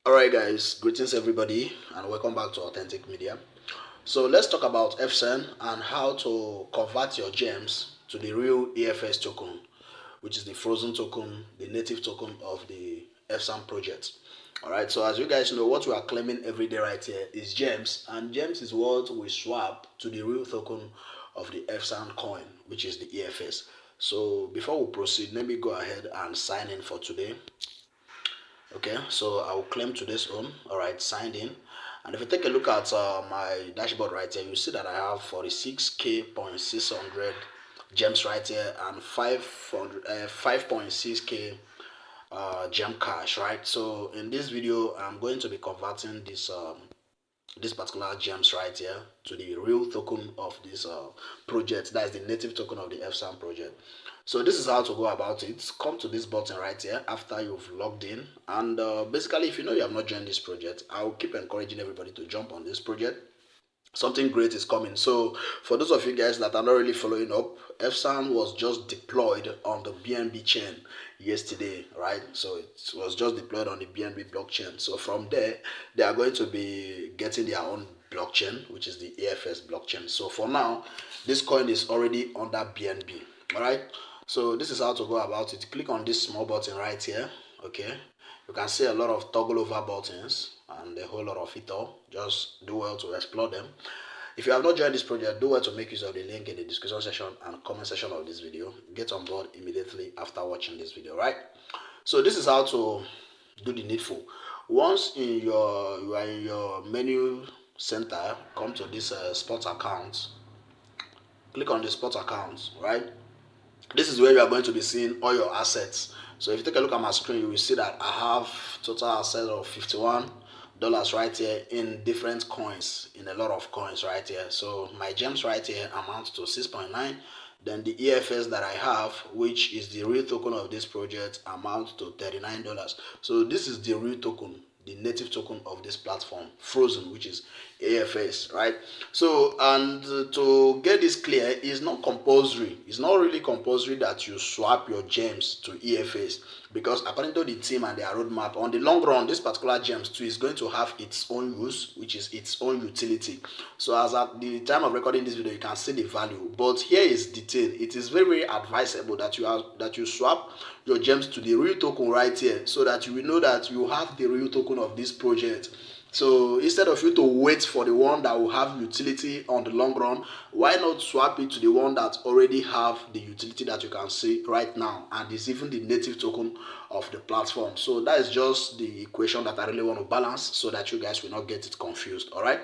Alright guys, greetings everybody and welcome back to Authentic Media. So let's talk about EFSANE and how to convert your gems to the real EFS token, which is the frozen token, the native token of the EFSANE project. Alright, so as you guys know, what we are claiming every day right here is gems, and gems is what we swap to the real token of the EFSANE coin, which is the EFS. So before we proceed, let me go ahead and sign in for today. Okay, so I will claim today's own. All right, signed in. And if you take a look at my dashboard right here, you see that I have 46k.600 gems right here and 5.6k gem cash, right? So in this video, I'm going to be converting this particular gems right here to the real token of this project. That is the native token of the EFSANE project. So this is how to go about it. Come to this button right here after you've logged in, and basically if you know you have not joined this project, I'll keep encouraging everybody to jump on this project. Something great is coming. So for those of you guys that are not really following up, EFSANE was just deployed on the BNB chain yesterday, right? So it was just deployed on the BNB blockchain. So from there, they are going to be getting their own blockchain, which is the EFS blockchain. So for now, this coin is already under BNB. All right, so this is how to go about it. Click on this small button right here. Okay, you can see a lot of toggle over buttons and a whole lot of it all. Just do well to explore them. If you have not joined this project, do well to make use of the link in the description section and comment section of this video. Get on board immediately after watching this video, right? So this is how to do the needful. Once you are in your menu center, come to this sports account. Click on the sports account, right? This is where you are going to be seeing all your assets. So if you take a look at my screen, you will see that I have total assets of $51 right here in different coins, in a lot of coins right here. So my gems right here amount to 6.9. Then the EFS that I have, which is the real token of this project, amounts to $39. So this is the real token, the native token of this platform, Frozen, which is EFS, right? So, and to get this clear, it's not compulsory. It's not really compulsory that you swap your gems to EFS, because according to the team and their roadmap, on the long run, this particular gems too is going to have its own use, which is its own utility. So as at the time of recording this video, you can see the value. But here is the thing: it is very, very advisable that you swap your gems to the real token right here, so that you will know that you have the real token of this project. So instead of you to wait for the one that will have utility on the long run, why not swap it to the one that already have the utility that you can see right now, and is even the native token of the platform. So that is just the equation that I really want to balance, so that you guys will not get it confused. All right,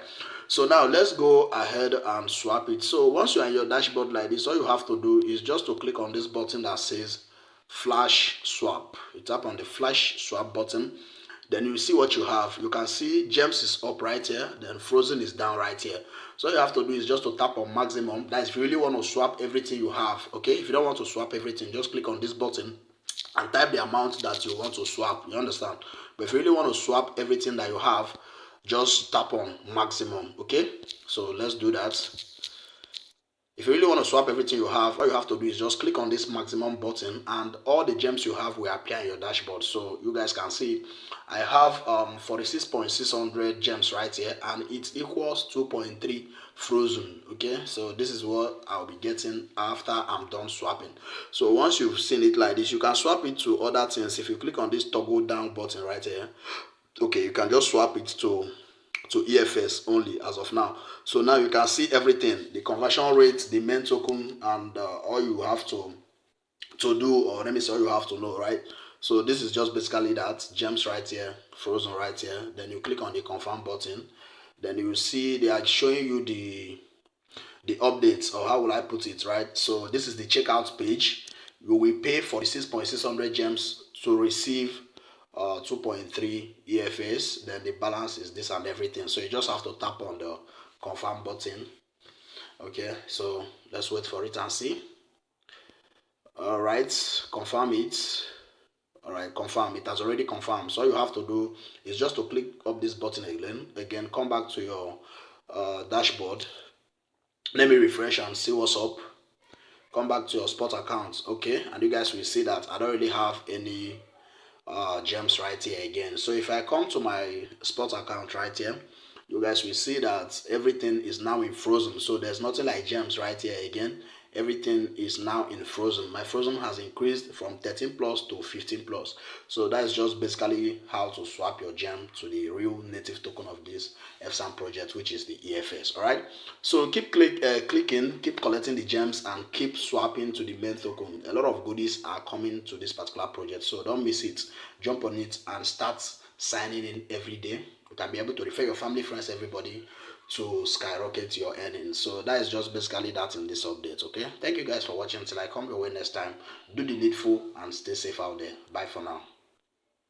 so now let's go ahead and swap it. So once you're in your dashboard like this, all you have to do is just to click on this button that says flash swap. You tap on the flash swap button, then you see what you have. You can see gems is up right here, then frozen is down right here. So all you have to do is just to tap on maximum. That is, if you really want to swap everything you have. Okay, if you don't want to swap everything, just click on this button and type the amount that you want to swap. You understand? But if you really want to swap everything that you have, just tap on maximum. Okay, so let's do that. If you really want to swap everything you have, all you have to do is just click on this maximum button, and all the gems you have will appear in your dashboard. So you guys can see I have 46,600 gems right here, and it equals 2.3 frozen. Okay, so this is what I'll be getting after I'm done swapping. So once you've seen it like this, you can swap it to other things. If you click on this toggle down button right here, okay, you can just swap it to EFS only as of now. So now you can see everything, the conversion rate, the main token, and all you have to do, or let me say all you have to know, right? So this is just basically that, gems right here, frozen right here. Then you click on the confirm button, then you see they are showing you the updates, or how will I put it, right? So this is the checkout page. You will pay 46,600 gems to receive 2.3 EFS. Then the balance is this and everything. So you just have to tap on the confirm button. Okay, so let's wait for it and see. All right, confirm it. All right, confirm. It has already confirmed. So all you have to do is just to click up this button again, come back to your dashboard. Let me refresh and see what's up. Come back to your spot account. Okay, and you guys will see that I don't really have any gems right here again. So if I come to my spot account right here, you guys will see that everything is now in frozen. So there's nothing like gems right here again. Everything is now in frozen. My frozen has increased from 13 plus to 15 plus. So that is just basically how to swap your gem to the real native token of this EFSANE project, which is the EFS. All right, so keep clicking, keep collecting the gems, and keep swapping to the main token. A lot of goodies are coming to this particular project, so don't miss it. Jump on it and start signing in every day. You can be able to refer your family, friends, everybody to skyrocket your earnings. So that is just basically that in this update. Okay, thank you guys for watching. Until I come your way next time, do the needful and stay safe out there. Bye for now.